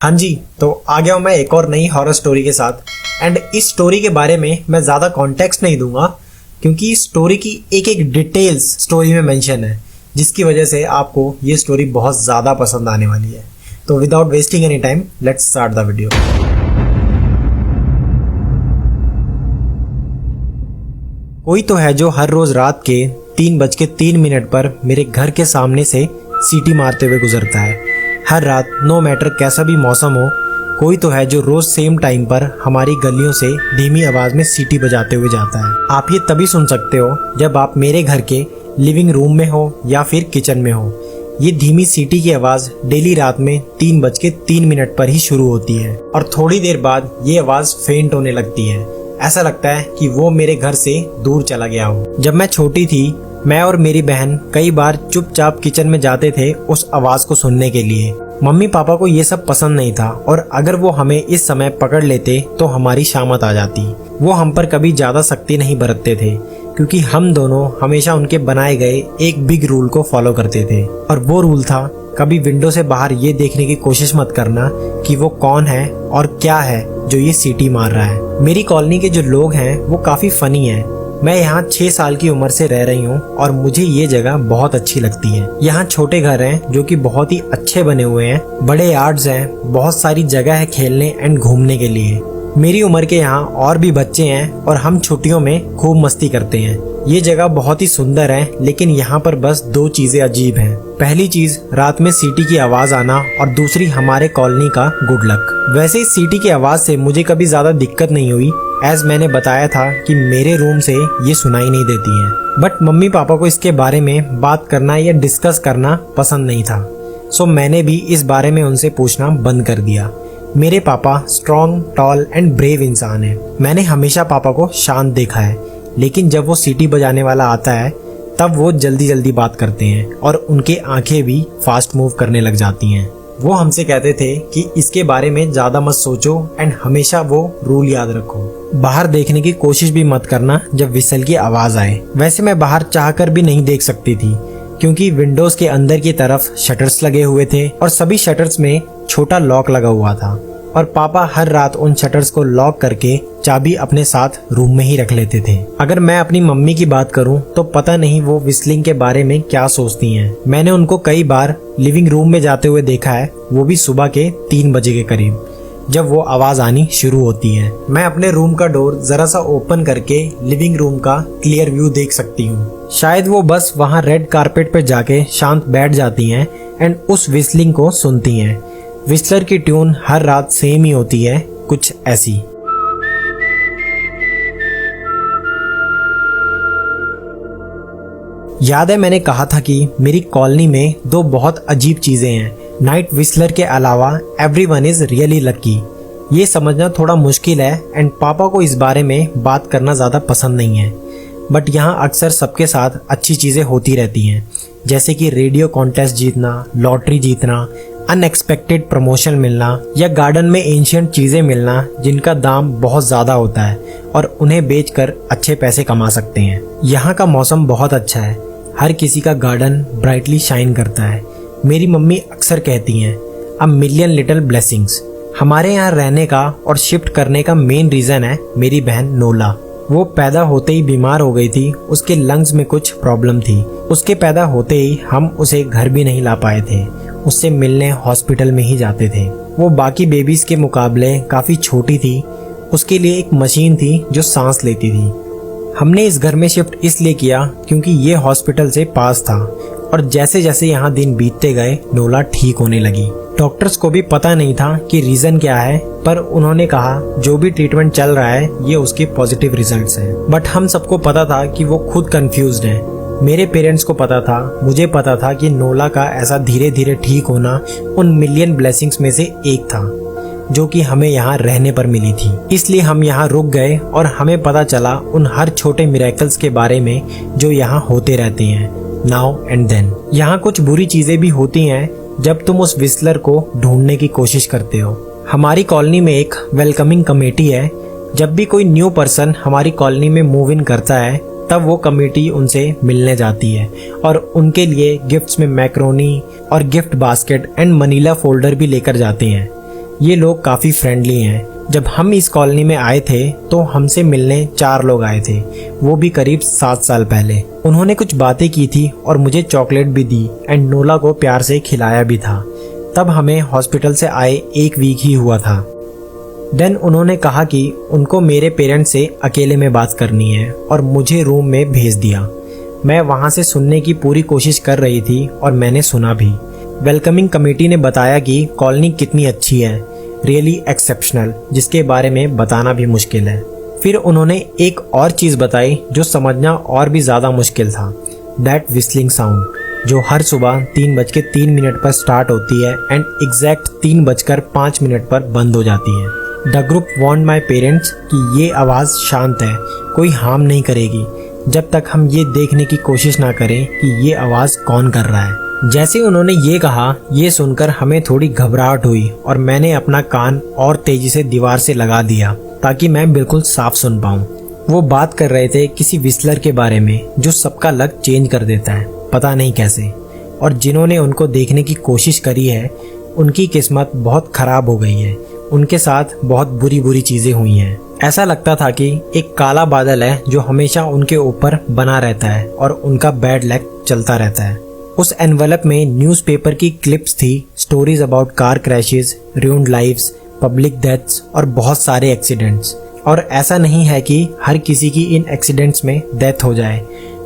हाँ जी, तो आ गया हूँ मैं एक और नई हॉरर स्टोरी के साथ। एंड इस स्टोरी के बारे में मैं ज़्यादा कॉन्टेक्स्ट नहीं दूंगा क्योंकि इस स्टोरी की एक एक डिटेल्स स्टोरी में मेंशन है, जिसकी वजह से आपको ये स्टोरी बहुत ज़्यादा पसंद आने वाली है। तो without wasting any time let's start the video. कोई तो है जो हर रोज रात के 3:03 पर मेरे घर के सामने से सीटी मारते हुए गुजरता है। हर रात नो मैटर कैसा भी मौसम हो, कोई तो है जो रोज सेम टाइम पर हमारी गलियों से धीमी आवाज में सीटी बजाते हुए जाता है। आप ये तभी सुन सकते हो जब आप मेरे घर के लिविंग रूम में हो या फिर किचन में हो। ये धीमी सीटी की आवाज डेली रात में 3:03 पर ही शुरू होती है और थोड़ी देर बाद ये आवाज फेंट होने लगती है। ऐसा लगता है कि वो मेरे घर से दूर चला गया हो। जब मैं छोटी थी, मैं और मेरी बहन कई बार चुपचाप किचन में जाते थे उस आवाज को सुनने के लिए। मम्मी पापा को ये सब पसंद नहीं था और अगर वो हमें इस समय पकड़ लेते तो हमारी शामत आ जाती। वो हम पर कभी ज्यादा सख्ती नहीं बरतते थे क्योंकि हम दोनों हमेशा उनके बनाए गए एक बिग रूल को फॉलो करते थे, और वो रूल था कभी विंडो से बाहर ये देखने की कोशिश मत करना कि वो कौन है और क्या है जो ये सीटी मार रहा है। मेरी कॉलोनी के जो लोग हैं वो काफी फनी हैं। मैं यहाँ 6 साल की उम्र से रह रही हूँ और मुझे ये जगह बहुत अच्छी लगती है। यहाँ छोटे घर हैं जो कि बहुत ही अच्छे बने हुए हैं, बड़े यार्ड्स हैं, बहुत सारी जगह है खेलने एंड घूमने के लिए। मेरी उम्र के यहाँ और भी बच्चे हैं और हम छुट्टियों में खूब मस्ती करते हैं। ये जगह बहुत ही सुंदर है, लेकिन यहाँ पर बस 2 चीजें अजीब हैं। पहली चीज रात में सीटी की आवाज आना और दूसरी हमारे कॉलोनी का गुड लक। वैसे इस सीटी की आवाज से मुझे कभी ज्यादा दिक्कत नहीं हुई, एज मैंने बताया था कि मेरे रूम से ये सुनाई नहीं देती है। बट मम्मी पापा को इसके बारे में बात करना या डिस्कस करना पसंद नहीं था, सो मैंने भी इस बारे में उनसे पूछना बंद कर दिया। मेरे पापा स्ट्रॉन्ग, टॉल एंड ब्रेव इंसान है। मैंने हमेशा पापा को शांत देखा है, लेकिन जब वो सीटी बजाने वाला आता है तब वो जल्दी जल्दी बात करते हैं और उनके आंखें भी फास्ट मूव करने लग जाती हैं। वो हमसे कहते थे कि इसके बारे में ज्यादा मत सोचो एंड हमेशा वो रूल याद रखो। बाहर देखने की कोशिश भी मत करना जब विसल की आवाज आए। वैसे मैं बाहर चाहकर भी नहीं देख सकती थी क्योंकि विंडोज के अंदर की तरफ शटर्स लगे हुए थे और सभी शटर्स में छोटा लॉक लगा हुआ था, और पापा हर रात उन शटर्स को लॉक करके चाबी अपने साथ रूम में ही रख लेते थे। अगर मैं अपनी मम्मी की बात करूं तो पता नहीं वो विस्लिंग के बारे में क्या सोचती हैं। मैंने उनको कई बार लिविंग रूम में जाते हुए देखा है, वो भी सुबह के 3 बजे के करीब, जब वो आवाज आनी शुरू होती है। मैं अपने रूम का डोर जरा सा ओपन करके लिविंग रूम का क्लियर व्यू देख सकती हूँ। शायद वो बस वहाँ रेड कारपेट पर जाके शांत बैठ जाती हैं एंड उस विस्लिंग को सुनती हैं। विस्लर की ट्यून हर रात सेम ही होती है, कुछ ऐसी। याद है मैंने कहा था कि मेरी कॉलोनी में 2 बहुत अजीब चीजें हैं। नाइट विस्लर के अलावा एवरीवन इज रियली लकी। ये समझना थोड़ा मुश्किल है एंड पापा को इस बारे में बात करना ज्यादा पसंद नहीं है, बट यहाँ अक्सर सबके साथ अच्छी चीजें होती रहती हैं, जैसे कि रेडियो कॉन्टेस्ट जीतना, लॉटरी जीतना, अनएक्सपेक्टेड प्रमोशन मिलना या गार्डन में एंशिएंट चीजें मिलना जिनका दाम बहुत ज्यादा होता है और उन्हें बेचकर अच्छे पैसे कमा सकते हैं। यहाँ का मौसम बहुत अच्छा है, हर किसी का गार्डन ब्राइटली शाइन करता है। मेरी मम्मी अक्सर कहती हैं अ मिलियन लिटिल ब्लेसिंग्स। हमारे यहाँ रहने का और शिफ्ट करने का मेन रीजन है मेरी बहन नोला। वो पैदा होते ही बीमार हो गई थी, उसके लंग्स में कुछ प्रॉब्लम थी। उसके पैदा होते ही हम उसे घर भी नहीं ला पाए थे, उससे मिलने हॉस्पिटल में ही जाते थे। वो बाकी बेबीज के मुकाबले काफी छोटी थी। उसके लिए एक मशीन थी जो सांस लेती थी। हमने इस घर में शिफ्ट इसलिए किया क्योंकि ये हॉस्पिटल से पास था, और जैसे जैसे यहाँ दिन बीतते गए नोला ठीक होने लगी। डॉक्टर्स को भी पता नहीं था कि रीजन क्या है, पर उन्होंने कहा जो भी ट्रीटमेंट चल रहा है ये उसके पॉजिटिव रिजल्ट्स हैं। बट हम सबको पता था कि वो खुद कंफ्यूज्ड है। मेरे पेरेंट्स को पता था, मुझे पता था कि नोला का ऐसा धीरे धीरे ठीक होना उन मिलियन ब्लेसिंग्स में से एक था जो कि हमें यहाँ रहने पर मिली थी। इसलिए हम यहाँ रुक गए और हमें पता चला उन हर छोटे मिरेकल्स के बारे में जो यहाँ होते रहते हैं नाउ एंड देन। यहाँ कुछ बुरी चीजें भी होती हैं जब तुम उस विस्लर को ढूंढने की कोशिश करते हो। हमारी कॉलोनी में एक वेलकमिंग कमेटी है। जब भी कोई न्यू पर्सन हमारी कॉलोनी में मूव इन करता है तब वो कमेटी उनसे मिलने जाती है और उनके लिए गिफ्ट्स में मैक्रोनी और gift basket and Manila folder भी लेकर जाते हैं। ये लोग काफ़ी फ्रेंडली हैं। जब हम इस कॉलोनी में आए थे तो हमसे मिलने 4 लोग आए थे, वो भी करीब 7 साल पहले। उन्होंने कुछ बातें की थी और मुझे चॉकलेट भी दी एंड नोला को प्यार से खिलाया भी था। तब हमें हॉस्पिटल से आए 1 वीक ही हुआ था। देन उन्होंने कहा कि उनको मेरे पेरेंट्स से अकेले में बात करनी है और मुझे रूम में भेज दिया। मैं वहाँ से सुनने की पूरी कोशिश कर रही थी और मैंने सुना भी। वेलकमिंग कमेटी ने बताया कि कॉलोनी कितनी अच्छी है, रियली एक्सेप्शनल, जिसके बारे में बताना भी मुश्किल है। फिर उन्होंने एक और चीज़ बताई जो समझना और भी ज़्यादा मुश्किल था, दैट विस्लिंग साउंड, जो हर सुबह 3:03 पर स्टार्ट होती है एंड एग्जैक्ट 3:05 पर बंद हो जाती है। The group warned my parents कि ये आवाज़ शांत है, कोई हार्म नहीं करेगी जब तक हम ये देखने की कोशिश ना करें कि ये आवाज़ कौन कर रहा है। जैसे उन्होंने ये कहा, ये सुनकर हमें थोड़ी घबराहट हुई और मैंने अपना कान और तेजी से दीवार से लगा दिया ताकि मैं बिल्कुल साफ सुन पाऊँ। वो बात कर रहे थे किसी विस्लर के बारे में जो सबका लक चेंज कर देता है, पता नहीं कैसे, और जिन्होंने उनको देखने की कोशिश करी है उनकी किस्मत बहुत खराब हो गई है, उनके साथ बहुत बुरी बुरी चीज़ें हुई हैं। ऐसा लगता था कि एक काला बादल है जो हमेशा उनके ऊपर बना रहता है और उनका बैड लक चलता रहता है। उस एनवेलप में न्यूज़पेपर की क्लिप्स थी, stories about car crashes, ruined lives, public deaths और बहुत सारे एक्सीडेंट्स। और ऐसा नहीं है कि हर किसी की इन एक्सीडेंट्स में डेथ हो जाए,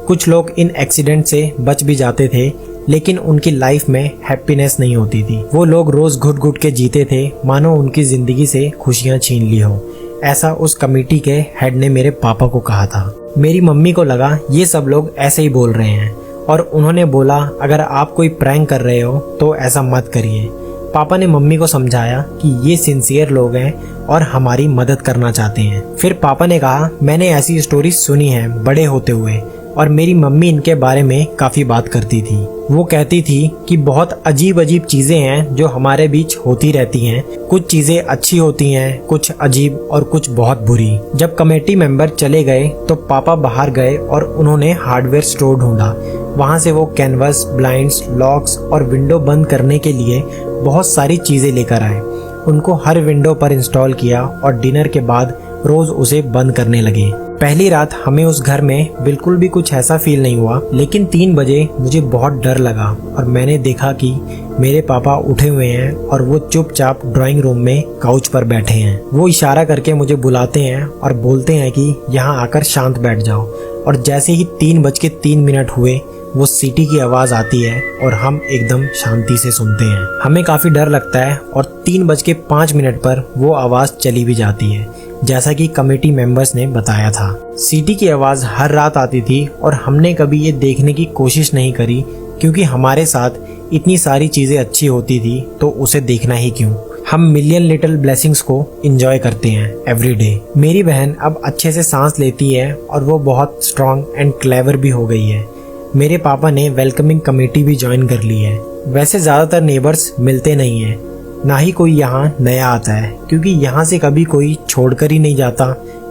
कुछ लोग इन एक्सीडेंट से बच भी जाते थे लेकिन उनकी लाइफ में हैप्पीनेस नहीं होती थी। वो लोग रोज घुट घुट के जीते थे मानो उनकी जिंदगी से खुशियां छीन ली हो। ऐसा उस कमेटी के हेड ने मेरे पापा को कहा था। मेरी मम्मी को लगा ये सब लोग ऐसे ही बोल रहे हैं और उन्होंने बोला अगर आप कोई प्रैंक कर रहे हो तो ऐसा मत करिए। पापा ने मम्मी को समझाया कि ये सिंसियर लोग हैं और हमारी मदद करना चाहते हैं। फिर पापा ने कहा मैंने ऐसी स्टोरी सुनी है बड़े होते हुए और मेरी मम्मी इनके बारे में काफ़ी बात करती थी। वो कहती थी कि बहुत अजीब अजीब चीज़ें हैं जो हमारे बीच होती रहती हैं। कुछ चीज़ें अच्छी होती हैं, कुछ अजीब और कुछ बहुत बुरी। जब कमेटी मेंबर चले गए तो पापा बाहर गए और उन्होंने हार्डवेयर स्टोर ढूंढा। वहाँ से वो कैनवस, ब्लाइंड्स, लॉक्स और विंडो बंद करने के लिए बहुत सारी चीज़ें लेकर आए। उनको हर विंडो पर इंस्टॉल किया और डिनर के बाद रोज उसे बंद करने लगे। पहली रात हमें उस घर में बिल्कुल भी कुछ ऐसा फील नहीं हुआ, लेकिन 3 बजे मुझे बहुत डर लगा और मैंने देखा कि मेरे पापा उठे हुए हैं और वो चुपचाप ड्राइंग रूम में काउच पर बैठे हैं। वो इशारा करके मुझे बुलाते हैं और बोलते हैं कि यहाँ आकर शांत बैठ जाओ। और जैसे ही 3:03 हुए वो सीटी की आवाज़ आती है और हम एकदम शांति से सुनते हैं। हमें काफ़ी डर लगता है और 3:05 पर वो आवाज़ चली भी जाती है, जैसा कि कमेटी मेंबर्स ने बताया था। सीटी की आवाज़ हर रात आती थी और हमने कभी ये देखने की कोशिश नहीं करी क्योंकि हमारे साथ इतनी सारी चीज़ें अच्छी होती थी तो उसे देखना ही क्यों। हम मिलियन लिटिल ब्लेसिंग्स को एंजॉय करते हैं एवरी डे। मेरी बहन अब अच्छे से सांस लेती है और वो बहुत स्ट्रांग एंड क्लेवर भी हो गई है। मेरे पापा ने वेलकमिंग कमेटी भी ज्वाइन कर ली है। वैसे ज़्यादातर नेबर्स मिलते नहीं हैं, ना ही कोई यहाँ नया आता है क्योंकि यहाँ से कभी कोई छोड़कर ही नहीं जाता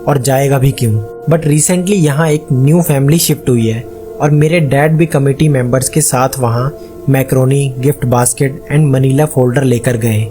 और जाएगा भी क्यों। बट रिसेंटली यहाँ एक न्यू फैमिली शिफ्ट हुई है और मेरे डैड भी कमेटी मेंबर्स के साथ वहाँ macaroni, gift basket and Manila folder लेकर गए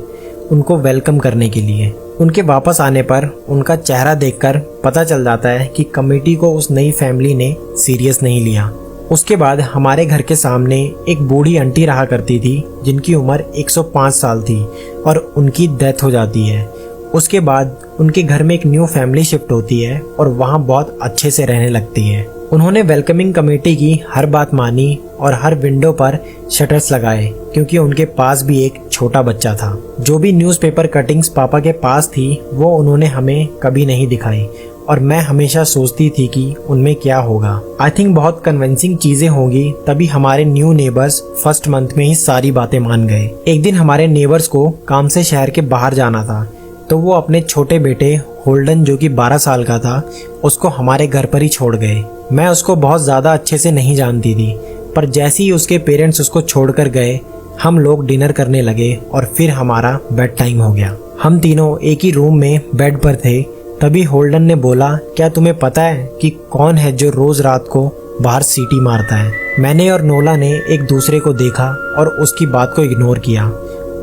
उनको वेलकम करने के लिए। उनके वापस आने पर उनका चेहरा देखकर पता चल जाता है कि कमेटी को उस नई फैमिली ने सीरियस नहीं लिया। उसके बाद हमारे घर के सामने एक बूढ़ी आंटी रहा करती थी जिनकी उम्र 105 साल थी और उनकी डेथ हो जाती है। उसके बाद उनके घर में एक न्यू फैमिली शिफ्ट होती है और वहाँ बहुत अच्छे से रहने लगती है। उन्होंने वेलकमिंग कमेटी की हर बात मानी और हर विंडो पर शटर्स लगाए क्योंकि उनके पास भी एक छोटा बच्चा था। जो भी न्यूज़पेपर कटिंग्स पापा के पास थी वो उन्होंने हमें कभी नहीं दिखाई और मैं हमेशा सोचती थी कि उनमें क्या होगा। आई थिंक बहुत कन्विंसिंग चीजें होंगी, तभी हमारे न्यू नेबर्स फर्स्ट मंथ में ही सारी बातें मान गए। एक दिन हमारे नेबर्स को काम से शहर के बाहर जाना था तो वो अपने छोटे बेटे होल्डन जो कि 12 साल का था उसको हमारे घर पर ही छोड़ गए। मैं उसको बहुत ज़्यादा अच्छे से नहीं जानती थी, पर जैसे ही उसके पेरेंट्स उसको छोड़कर गए हम लोग डिनर करने लगे और फिर हमारा बेड टाइम हो गया। हम तीनों एक ही रूम में बेड पर थे। तभी होल्डन ने बोला, क्या तुम्हें पता है कि कौन है जो रोज रात को बाहर सीटी मारता है? मैंने और नोला ने एक दूसरे को देखा और उसकी बात को इग्नोर किया।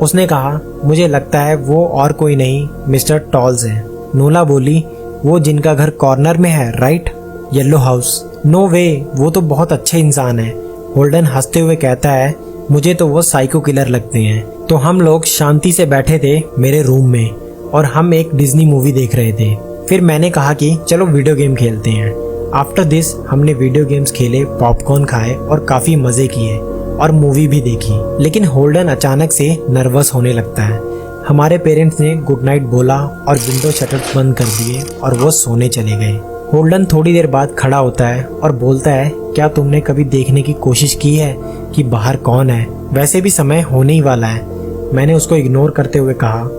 उसने कहा, मुझे लगता है वो और कोई नहीं मिस्टर टॉल्स है। नोला बोली, वो जिनका घर कॉर्नर में है, राइट? Yellow house. नो वे, वो तो बहुत अच्छे इंसान है। होल्डन हंसते हुए कहता है, मुझे तो वो साइको किलर लगते हैं। तो हम लोग शांति से बैठे थे मेरे रूम में और हम एक डिज्नी मूवी देख रहे थे। फिर मैंने कहा कि चलो वीडियो गेम खेलते हैं। आफ्टर दिस हमने वीडियो गेम्स खेले, पॉपकॉर्न खाए और काफी मजे किए और मूवी भी देखी। लेकिन होल्डन अचानक से नर्वस होने लगता है। हमारे पेरेंट्स ने गुड नाइट बोला और विंडो शटर्स बंद कर दिए और वो सोने चले गए। होल्डन थोड़ी देर बाद खड़ा होता है और बोलता है, क्या तुमने कभी देखने की कोशिश की है कि बाहर कौन है? वैसे भी समय होने ही वाला है। मैंने उसको इग्नोर करते हुए कहा,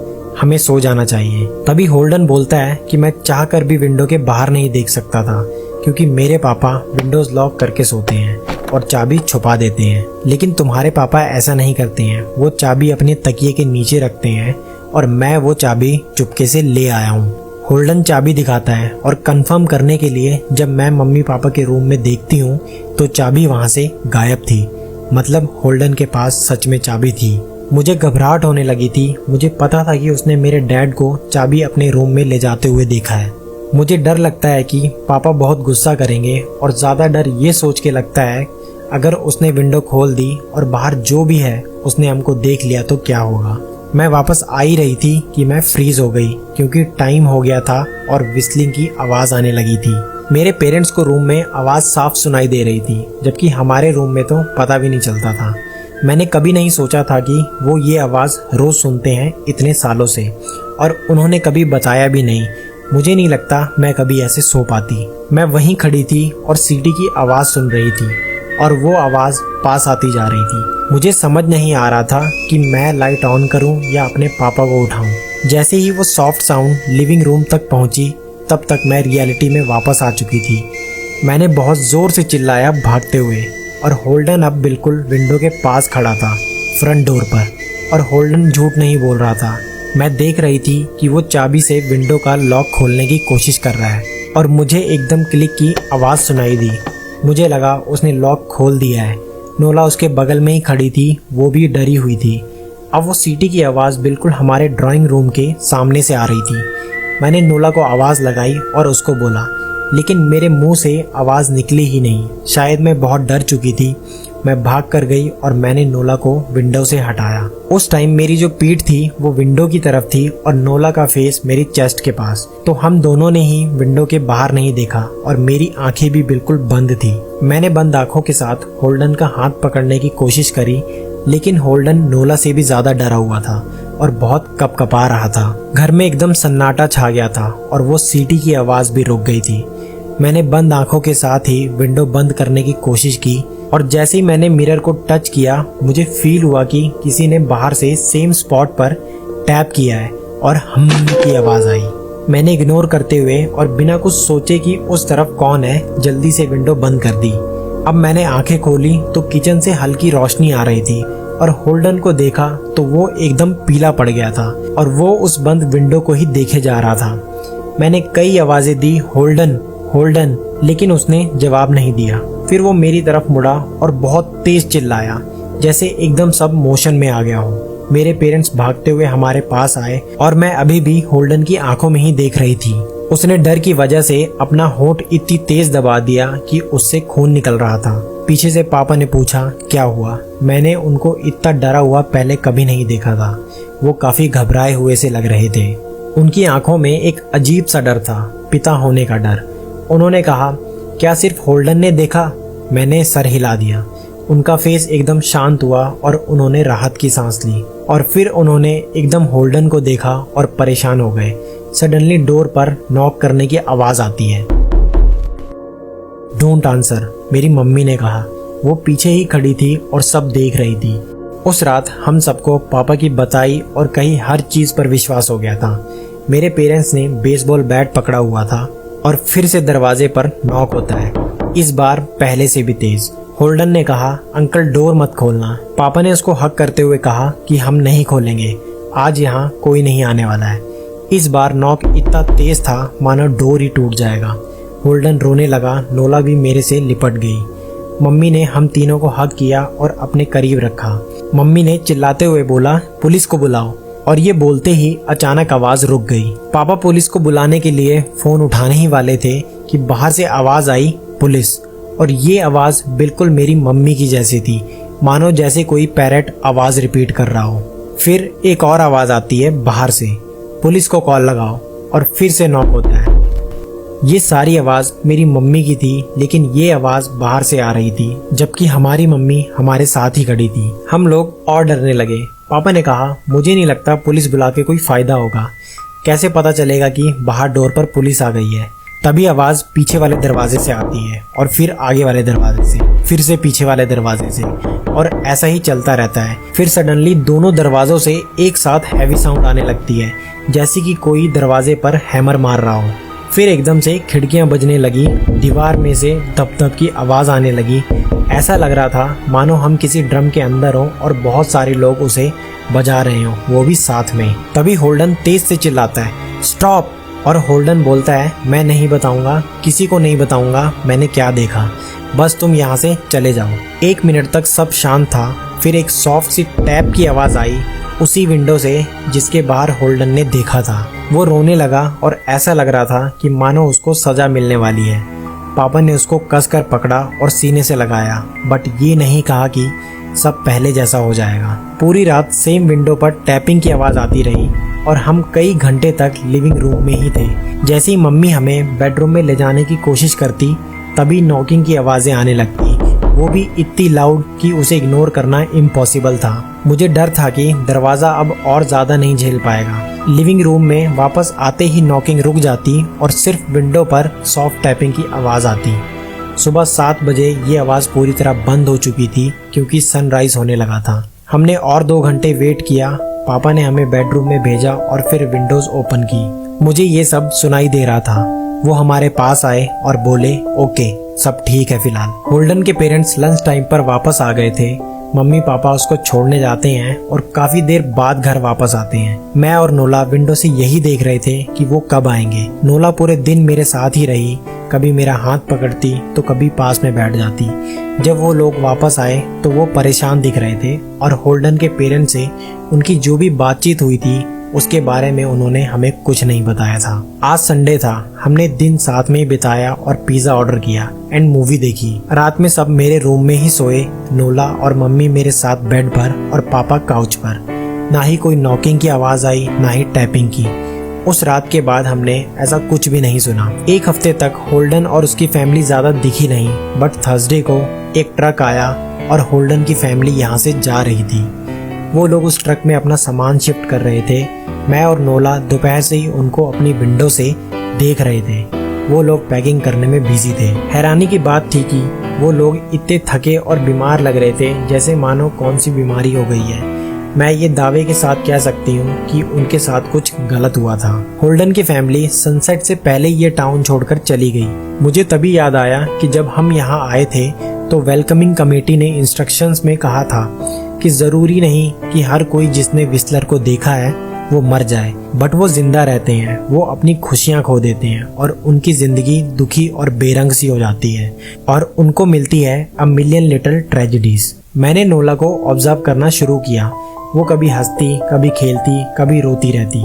हमें सो जाना चाहिए। तभी होल्डन बोलता है कि मैं चाह कर भी विंडो के बाहर नहीं देख सकता था क्योंकि मेरे पापा विंडोज लॉक करके सोते हैं और चाबी छुपा देते हैं। लेकिन तुम्हारे पापा ऐसा नहीं करते हैं। वो चाबी अपने तकिए के नीचे रखते हैं और मैं वो चाबी चुपके से ले आया हूँ। होल्डन चाबी दिखाता है और कंफर्म करने के लिए जब मैं मम्मी पापा के रूम में देखती हूँ तो चाबी वहाँ से गायब थी। मतलब होल्डन के पास सच में चाबी थी। मुझे घबराहट होने लगी थी। मुझे पता था कि उसने मेरे डैड को चाबी अपने रूम में ले जाते हुए देखा है। मुझे डर लगता है कि पापा बहुत गुस्सा करेंगे और ज़्यादा डर ये सोच के लगता है अगर उसने विंडो खोल दी और बाहर जो भी है उसने हमको देख लिया तो क्या होगा। मैं वापस आ ही रही थी कि मैं फ्रीज हो गई क्योंकि टाइम हो गया था और विस्लिंग की आवाज़ आने लगी थी। मेरे पेरेंट्स को रूम में आवाज़ साफ सुनाई दे रही थी जबकि हमारे रूम में तो पता भी नहीं चलता था। मैंने कभी नहीं सोचा था कि वो ये आवाज़ रोज़ सुनते हैं इतने सालों से और उन्होंने कभी बताया भी नहीं। मुझे नहीं लगता मैं कभी ऐसे सो पाती। मैं वहीं खड़ी थी और सीटी की आवाज़ सुन रही थी और वो आवाज़ पास आती जा रही थी। मुझे समझ नहीं आ रहा था कि मैं लाइट ऑन करूं या अपने पापा को उठाऊं। जैसे ही वो सॉफ्ट साउंड लिविंग रूम तक पहुंची तब तक मैं रियलिटी में वापस आ चुकी थी। मैंने बहुत ज़ोर से चिल्लाया भागते हुए और होल्डन अब बिल्कुल विंडो के पास खड़ा था, फ्रंट डोर पर। और होल्डन झूठ नहीं बोल रहा था। मैं देख रही थी कि वो चाबी से विंडो का लॉक खोलने की कोशिश कर रहा है और मुझे एकदम क्लिक की आवाज़ सुनाई दी। मुझे लगा उसने लॉक खोल दिया है। नोला उसके बगल में ही खड़ी थी, वो भी डरी हुई थी। अब वो सीटी की आवाज़ बिल्कुल हमारे ड्राइंग रूम के सामने से आ रही थी। मैंने नोला को आवाज़ लगाई और उसको बोला, लेकिन मेरे मुंह से आवाज़ निकली ही नहीं। शायद मैं बहुत डर चुकी थी। मैं भाग कर गई और मैंने नोला को विंडो से हटाया। उस टाइम मेरी जो पीठ थी वो विंडो की तरफ थी और नोला का फेस मेरी चेस्ट के पास। तो हम दोनों ने ही विंडो के बाहर नहीं देखा और मेरी आंखें भी बिल्कुल बंद थी। मैंने बंद आंखों के साथ होल्डन का हाथ पकड़ने की कोशिश करी, लेकिन होल्डन नोला से भी ज्यादा डरा हुआ था और बहुत कपकपा रहा था। घर में एकदम सन्नाटा छा गया था और वो सीटी की आवाज़ भी रुक गई थी। मैंने बंद आंखों के साथ ही विंडो बंद करने की कोशिश की और जैसे ही मैंने मिरर को टच किया मुझे फील हुआ कि किसी ने बाहर से सेम स्पॉट पर टैप किया है और हम की आवाज़ आई। मैंने इग्नोर करते हुए और बिना कुछ सोचे कि उस तरफ कौन है जल्दी से विंडो बंद कर दी। अब मैंने आंखें खोली तो किचन से हल्की रोशनी आ रही थी और होल्डन को देखा तो वो एकदम पीला पड़ गया था और वो उस बंद विंडो को ही देखे जा रहा था। मैंने कई आवाज़ें दी, होल्डन होल्डन, लेकिन उसने जवाब नहीं दिया। फिर वो मेरी तरफ मुड़ा और बहुत तेज चिल्लाया जैसे एकदम सब मोशन में आ गया हो। मेरे पेरेंट्स भागते हुए हमारे पास आए और मैं अभी भी होल्डन की आंखों में ही देख रही थी। उसने डर की वजह से अपना होंठ इतनी तेज दबा दिया कि उससे खून निकल रहा था। पीछे से पापा ने पूछा क्या हुआ। मैंने उनको इतना डरा हुआ पहले कभी नहीं देखा था। वो काफी घबराए हुए से लग रहे थे। उनकी आंखों में एक अजीब सा डर था, पिता होने का डर। उन्होंने कहा, क्या सिर्फ होल्डन ने देखा? मैंने सर हिला दिया। उनका फेस एकदम शांत हुआ और उन्होंने राहत की सांस ली और फिर उन्होंने एकदम होल्डन को देखा और परेशान हो गए। सडनली डोर पर नॉक करने की आवाज आती है। डोंट आंसर, मेरी मम्मी ने कहा। वो पीछे ही खड़ी थी और सब देख रही थी। उस रात हम सबको पापा की बताई और कही हर चीज पर विश्वास हो गया था। मेरे पेरेंट्स ने बेसबॉल बैट पकड़ा हुआ था और फिर से दरवाजे पर नॉक होता है, इस बार पहले से भी तेज। होल्डन ने कहा, अंकल डोर मत खोलना। पापा ने उसको हक करते हुए कहा कि हम नहीं खोलेंगे, आज यहाँ कोई नहीं आने वाला है। इस बार नॉक इतना तेज था मानो डोर ही टूट जाएगा। होल्डन रोने लगा, नोला भी मेरे से लिपट गई। मम्मी ने हम तीनों को हक किया और अपने करीब रखा। मम्मी ने चिल्लाते हुए बोला, पुलिस को बुलाओ। और ये बोलते ही अचानक आवाज रुक गई। पापा पुलिस को बुलाने के लिए फोन उठाने ही वाले थे कि बाहर से आवाज आई, पुलिस। और ये आवाज बिल्कुल मेरी मम्मी की जैसी थी, मानो जैसे कोई पैरट आवाज रिपीट कर रहा हो। फिर एक और आवाज आती है बाहर से, पुलिस को कॉल लगाओ। और फिर से नॉक होता है। ये सारी आवाज मेरी मम्मी की थी, लेकिन ये आवाज बाहर से आ रही थी, जबकि हमारी मम्मी हमारे साथ ही खड़ी थी। हम लोग और डरने लगे। पापा ने कहा, मुझे नहीं लगता पुलिस बुला के कोई फायदा होगा। कैसे पता चलेगा कि बाहर डोर पर पुलिस आ गई है। तभी आवाज पीछे वाले दरवाजे से आती है, और फिर आगे वाले दरवाजे से, फिर से पीछे वाले दरवाजे से, और ऐसा ही चलता रहता है। फिर सडनली दोनों दरवाजों से एक साथ हैवी साउंड आने लगती है, जैसे कि कोई दरवाजे पर हैमर मार रहा हो। फिर एकदम से खिड़कियां बजने लगी, दीवार में से धप धप की आवाज आने लगी। ऐसा लग रहा था मानो हम किसी ड्रम के अंदर हों और बहुत सारे लोग उसे बजा रहे हों, वो भी साथ में। तभी होल्डन तेज से चिल्लाता है, स्टॉप। और होल्डन बोलता है, मैं नहीं बताऊंगा, किसी को नहीं बताऊंगा मैंने क्या देखा, बस तुम यहाँ से चले जाओ। 1 मिनट तक सब शांत था। फिर एक सॉफ्ट सी टैप की आवाज आई उसी विंडो से जिसके बाहर होल्डन ने देखा था। वो रोने लगा और ऐसा लग रहा था कि मानो उसको सजा मिलने वाली है। पापा ने उसको कसकर पकड़ा और सीने से लगाया, बट ये नहीं कहा कि सब पहले जैसा हो जाएगा। पूरी रात सेम विंडो पर टैपिंग की आवाज आती रही और हम कई घंटे तक लिविंग रूम में ही थे। जैसे ही मम्मी हमें बेडरूम में ले जाने की कोशिश करती, तभी नॉकिंग की आवाजें आने लगती, वो भी इतनी लाउड कि उसे इग्नोर करना इम्पॉसिबल था। मुझे डर था कि दरवाजा अब और ज्यादा नहीं झेल पाएगा। लिविंग रूम में वापस आते ही नॉकिंग रुक जाती और सिर्फ विंडो पर सॉफ्ट टैपिंग की आवाज आती। सुबह 7 बजे ये आवाज पूरी तरह बंद हो चुकी थी, क्योंकि सनराइज होने लगा था। हमने और 2 घंटे वेट किया। पापा ने हमें बेडरूम में भेजा और फिर विंडोज ओपन की। मुझे ये सब सुनाई दे रहा था। वो हमारे पास आए और बोले, ओके सब ठीक है फिलहाल। होल्डन के पेरेंट्स लंच टाइम पर वापस आ गए थे। मम्मी पापा उसको छोड़ने जाते हैं और काफी देर बाद घर वापस आते हैं। मैं और नोला विंडो से यही देख रहे थे कि वो कब आएंगे। नोला पूरे दिन मेरे साथ ही रही, कभी मेरा हाथ पकड़ती तो कभी पास में बैठ जाती। जब वो लोग वापस आए तो वो परेशान दिख रहे थे और होल्डन के पेरेंट्स से उनकी जो भी बातचीत हुई थी उसके बारे में उन्होंने हमें कुछ नहीं बताया था। आज संडे था, हमने दिन साथ में बिताया और पिज्जा ऑर्डर किया एंड मूवी देखी। रात में सब मेरे रूम में ही सोए, नोला और मम्मी मेरे साथ बेड पर और पापा काउच पर। ना ही कोई नॉकिंग की आवाज आई, ना ही टैपिंग की। उस रात के बाद हमने ऐसा कुछ भी नहीं सुना। 1 हफ्ते तक होल्डन और उसकी फैमिली ज्यादा दिखी नहीं, बट थर्सडे को एक ट्रक आया और होल्डन की फैमिली यहाँ से जा रही थी। वो लोग उस ट्रक में अपना सामान शिफ्ट कर रहे थे। मैं और नोला दोपहर से ही उनको अपनी विंडो से देख रहे थे। वो लोग पैकिंग करने में बिजी थे। हैरानी की बात थी कि वो लोग इतने थके और बीमार लग रहे थे जैसे मानो कौन सी बीमारी हो गई है। मैं ये दावे के साथ कह सकती हूँ कि उनके साथ कुछ गलत हुआ था। होल्डन की फैमिली सनसेट से पहले ये टाउन छोड़कर चली गई। मुझे तभी याद आया कि जब हम यहाँ आए थे तो वेलकमिंग कमेटी ने इंस्ट्रक्शंस में कहा था कि जरूरी नहीं कि हर कोई जिसने विस्लर को देखा है वो मर जाए, बट वो जिंदा रहते हैं। वो अपनी खुशियां खो देते हैं और उनकी जिंदगी दुखी और बेरंग सी हो जाती है और उनको मिलती है अ मिलियन लिटिल ट्रेजेडीज। मैंने नोला को ऑब्जर्व करना शुरू किया। वो कभी हंसती, कभी खेलती, कभी रोती रहती।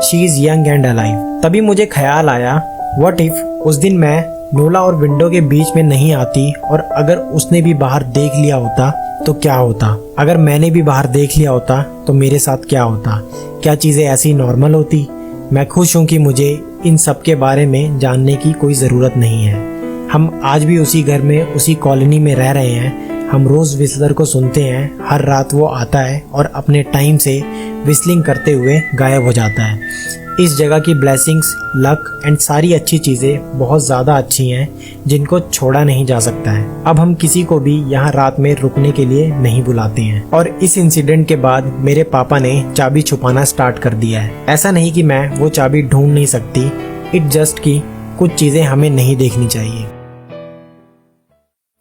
She is young and alive. तभी मुझे ख्याल आया, व्हाट इफ उस दिन मैं नोला और विंडो के बीच में नहीं आती और अगर उसने भी बाहर देख लिया होता तो क्या होता? अगर मैंने भी बाहर देख लिया होता तो मेरे साथ क्या होता? क्या चीजें ऐसी नॉर्मल होती? मैं खुश हूँ कि मुझे इन सब के बारे में जानने की कोई जरूरत नहीं है। हम आज भी उसी घर में, उसी कॉलोनी में रह रहे हैं। हम रोज विस्लर को सुनते हैं। हर रात वो आता है और अपने टाइम से विस्लिंग करते हुए गायब हो जाता है। इस जगह की ब्लेसिंग्स, लक एंड सारी अच्छी चीजें बहुत ज्यादा अच्छी हैं जिनको छोड़ा नहीं जा सकता है। अब हम किसी को भी यहाँ रात में रुकने के लिए नहीं बुलाते हैं। और इस इंसिडेंट के बाद मेरे पापा ने चाबी छुपाना स्टार्ट कर दिया है। ऐसा नहीं कि मैं वो चाबी ढूंढ नहीं सकती, इट जस्ट कि कुछ चीजें हमें नहीं देखनी चाहिए।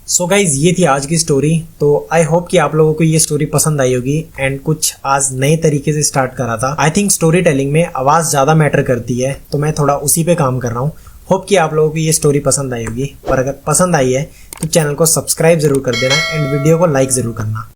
सो गाइज, ये थी आज की स्टोरी। तो आई होप कि आप लोगों को ये स्टोरी पसंद आई होगी एंड कुछ आज नए तरीके से स्टार्ट करा था। आई थिंक स्टोरी टेलिंग में आवाज ज्यादा मैटर करती है, तो मैं थोड़ा उसी पे काम कर रहा हूँ। होप कि आप लोगों को ये स्टोरी पसंद आई होगी, और अगर पसंद आई है तो चैनल को सब्सक्राइब जरूर कर देना एंड वीडियो को लाइक जरूर करना।